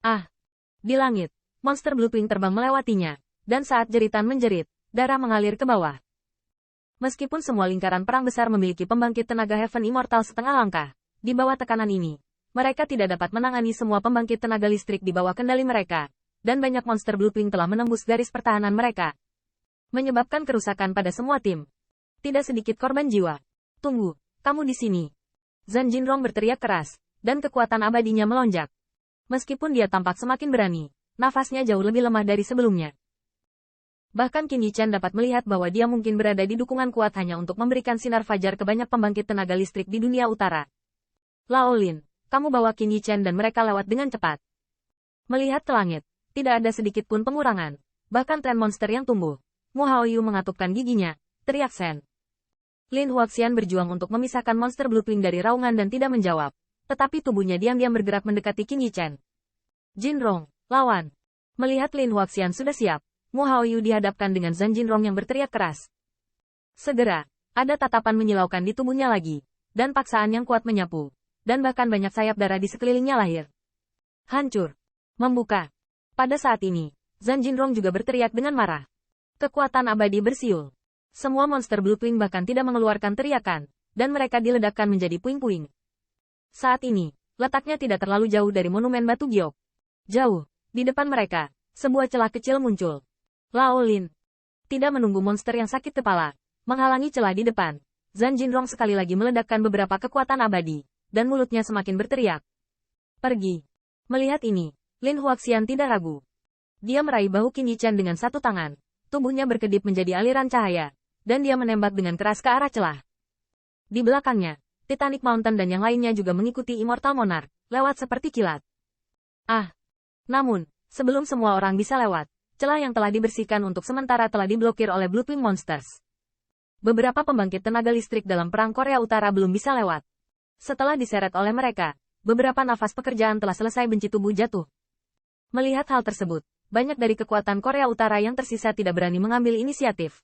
Ah! Di langit, monster Bluewing terbang melewatinya, dan saat jeritan menjerit, darah mengalir ke bawah. Meskipun semua lingkaran perang besar memiliki pembangkit tenaga Heaven Immortal setengah langkah, di bawah tekanan ini, mereka tidak dapat menangani semua pembangkit tenaga listrik di bawah kendali mereka, dan banyak monster Bluewing telah menembus garis pertahanan mereka, menyebabkan kerusakan pada semua tim. Tidak sedikit korban jiwa. Tunggu, kamu di sini. Zhan Jinrong berteriak keras, dan kekuatan abadinya melonjak. Meskipun dia tampak semakin berani, nafasnya jauh lebih lemah dari sebelumnya. Bahkan Qin Yichen dapat melihat bahwa dia mungkin berada di dukungan kuat hanya untuk memberikan sinar fajar ke banyak pembangkit tenaga listrik di dunia utara. Lao Lin, kamu bawa Qin Yichen dan mereka lewat dengan cepat. Melihat ke langit, tidak ada sedikit pun pengurangan. Bahkan tren monster yang tumbuh. Mu Haoyu mengatupkan giginya, teriak Shen. Lin Huaxian berjuang untuk memisahkan monster Bluewing dari raungan dan tidak menjawab. Tetapi tubuhnya diam-diam bergerak mendekati Qin Yichen. Jinrong, lawan. Melihat Lin Huaxian sudah siap, Mu Haoyu dihadapkan dengan Zhan Jinrong yang berteriak keras. Segera, ada tatapan menyilaukan di tubuhnya lagi, dan paksaan yang kuat menyapu, dan bahkan banyak sayap darah di sekelilingnya lahir. Hancur. Membuka. Pada saat ini, Zhan Jinrong juga berteriak dengan marah. Kekuatan abadi bersiul. Semua monster Bluewing bahkan tidak mengeluarkan teriakan, dan mereka diledakkan menjadi puing-puing. Saat ini, letaknya tidak terlalu jauh dari monumen batu giok. Jauh, di depan mereka, sebuah celah kecil muncul. Lao Lin. Tidak menunggu monster yang sakit kepala, menghalangi celah di depan. Zhan Jinrong sekali lagi meledakkan beberapa kekuatan abadi, dan mulutnya semakin berteriak. Pergi. Melihat ini, Lin Huaxian tidak ragu. Dia meraih bahu Qin Yichen dengan satu tangan, tubuhnya berkedip menjadi aliran cahaya, dan dia menembak dengan keras ke arah celah. Di belakangnya, Titanic Mountain dan yang lainnya juga mengikuti Immortal Monarch, lewat seperti kilat. Ah! Namun, sebelum semua orang bisa lewat, celah yang telah dibersihkan untuk sementara telah diblokir oleh Bluewing Monsters. Beberapa pembangkit tenaga listrik dalam Perang Korea Utara belum bisa lewat. Setelah diseret oleh mereka, beberapa nafas pekerjaan telah selesai benci tubuh jatuh. Melihat hal tersebut, banyak dari kekuatan Korea Utara yang tersisa tidak berani mengambil inisiatif.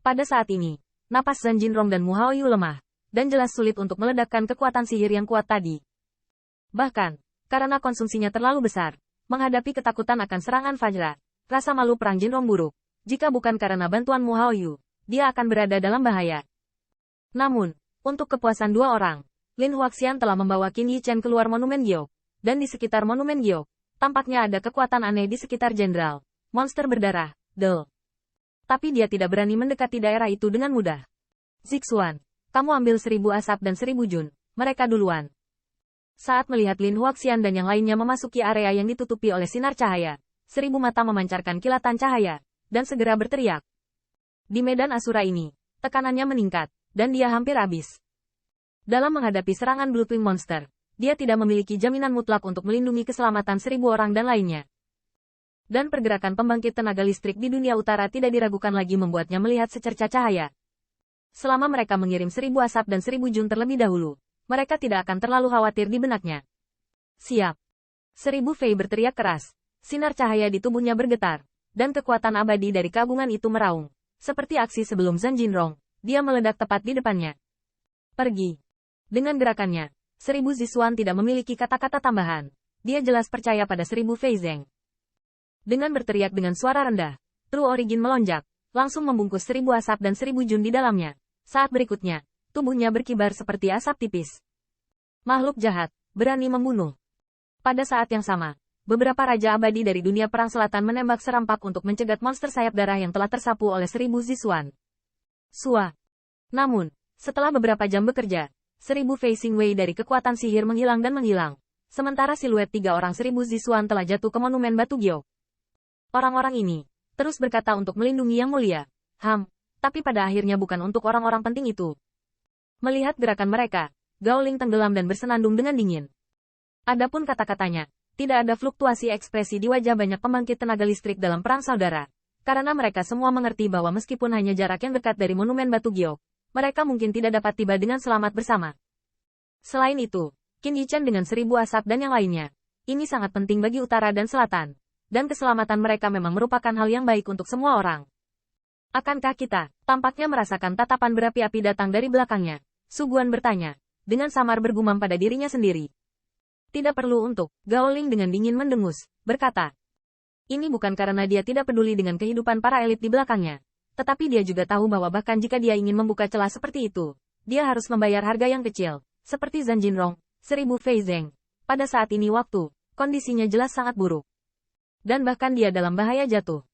Pada saat ini, napas Zhan Jinrong dan Mu Haoyu lemah, dan jelas sulit untuk meledakkan kekuatan sihir yang kuat tadi. Bahkan, karena konsumsinya terlalu besar, menghadapi ketakutan akan serangan Fajra, rasa malu perang Jinrong buruk. Jika bukan karena bantuan Mu Haoyu, dia akan berada dalam bahaya. Namun, untuk kepuasan dua orang, Lin Huaxian telah membawa Qin Yichen keluar monumen giok, dan di sekitar monumen giok, tampaknya ada kekuatan aneh di sekitar jenderal, monster berdarah, Del. Tapi dia tidak berani mendekati daerah itu dengan mudah. Zixuan, kamu ambil 1000 asap dan 1000 jun, mereka duluan. Saat melihat Lin Huaxian dan yang lainnya memasuki area yang ditutupi oleh sinar cahaya, 1000 mata memancarkan kilatan cahaya, dan segera berteriak. Di medan Asura ini, tekanannya meningkat, dan dia hampir habis. Dalam menghadapi serangan Bluewing Monster, dia tidak memiliki jaminan mutlak untuk melindungi keselamatan 1000 orang dan lainnya. Dan pergerakan pembangkit tenaga listrik di dunia utara tidak diragukan lagi membuatnya melihat secercah cahaya. Selama mereka mengirim 1000 asap dan 1000 jun terlebih dahulu, mereka tidak akan terlalu khawatir di benaknya. Siap. 1000 Fei berteriak keras. Sinar cahaya di tubuhnya bergetar, dan kekuatan abadi dari kabungan itu meraung. Seperti aksi sebelum Zhan Jinrong, dia meledak tepat di depannya. Pergi. Dengan gerakannya, 1000 Zixuan tidak memiliki kata-kata tambahan. Dia jelas percaya pada 1000 Fei Zeng. Dengan berteriak dengan suara rendah, True Origin melonjak, langsung membungkus 1000 asap dan 1000 jun di dalamnya. Saat berikutnya, tubuhnya berkibar seperti asap tipis. Makhluk jahat, berani membunuh. Pada saat yang sama, beberapa raja abadi dari dunia perang selatan menembak serampak untuk mencegat monster sayap darah yang telah tersapu oleh 1000 Zixuan. Sua. Namun, setelah beberapa jam bekerja, 1000 Facing Wei dari kekuatan sihir menghilang dan menghilang. Sementara siluet 3 orang 1000 Zixuan telah jatuh ke monumen batu giok. Orang-orang ini terus berkata untuk melindungi yang mulia. Tapi pada akhirnya bukan untuk orang-orang penting itu. Melihat gerakan mereka, Gao Ling tenggelam dan bersenandung dengan dingin. Adapun kata-katanya, tidak ada fluktuasi ekspresi di wajah banyak pembangkit tenaga listrik dalam perang saudara. Karena mereka semua mengerti bahwa meskipun hanya jarak yang dekat dari monumen batu giok, mereka mungkin tidak dapat tiba dengan selamat bersama. Selain itu, Qin Yichen dengan 1000 asap dan yang lainnya. Ini sangat penting bagi utara dan selatan. Dan keselamatan mereka memang merupakan hal yang baik untuk semua orang. Akankah kita, tampaknya merasakan tatapan berapi-api datang dari belakangnya? Su Guan bertanya, dengan samar bergumam pada dirinya sendiri. Tidak perlu untuk, Gao Ling dengan dingin mendengus, berkata. Ini bukan karena dia tidak peduli dengan kehidupan para elit di belakangnya. Tetapi dia juga tahu bahwa bahkan jika dia ingin membuka celah seperti itu, dia harus membayar harga yang kecil, seperti Zhan Jinrong, 1000 Fei Zeng. Pada saat ini kondisinya jelas sangat buruk. Dan bahkan dia dalam bahaya jatuh.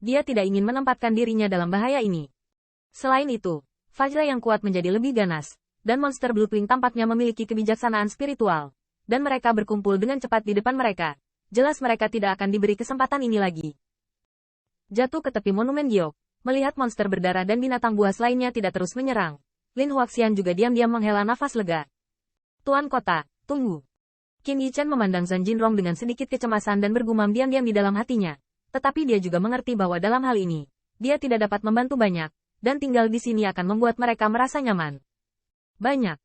Dia tidak ingin menempatkan dirinya dalam bahaya ini. Selain itu, Fajra yang kuat menjadi lebih ganas, dan monster Blueprint tampaknya memiliki kebijaksanaan spiritual. Dan mereka berkumpul dengan cepat di depan mereka. Jelas mereka tidak akan diberi kesempatan ini lagi. Jatuh ke tepi monumen giok, melihat monster berdarah dan binatang buas lainnya tidak terus menyerang. Lin Huaxian juga diam-diam menghela nafas lega. Tuan Kota, tunggu. Qin Yichen memandang Zhan Jinrong dengan sedikit kecemasan dan bergumam diam-diam di dalam hatinya. Tetapi dia juga mengerti bahwa dalam hal ini, dia tidak dapat membantu banyak, dan tinggal di sini akan membuat mereka merasa nyaman. Banyak.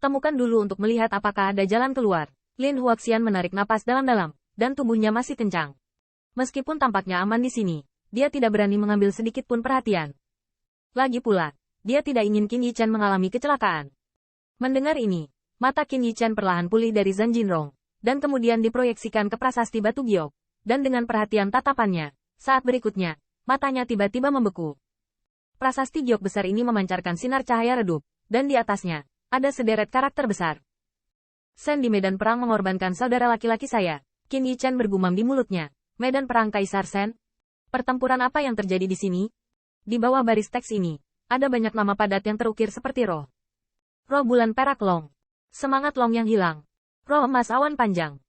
Temukan dulu untuk melihat apakah ada jalan keluar. Lin Huaxian menarik napas dalam-dalam, dan tubuhnya masih kencang. Meskipun tampaknya aman di sini, dia tidak berani mengambil sedikit pun perhatian. Lagi pula, dia tidak ingin Qin Yichen mengalami kecelakaan. Mendengar ini, mata Qin Yichen perlahan pulih dari Zhan Jinrong, dan kemudian diproyeksikan ke prasasti batu giok. Dan dengan perhatian tatapannya, saat berikutnya, matanya tiba-tiba membeku. Prasasti giok besar ini memancarkan sinar cahaya redup, dan di atasnya, ada sederet karakter besar. Sen di medan perang mengorbankan saudara laki-laki saya. Qin Yichen bergumam di mulutnya. Medan perang Kaisar Sen? Pertempuran apa yang terjadi di sini? Di bawah baris teks ini, ada banyak nama padat yang terukir seperti roh. Roh bulan perak Long. Semangat Long yang hilang. Roh emas awan panjang.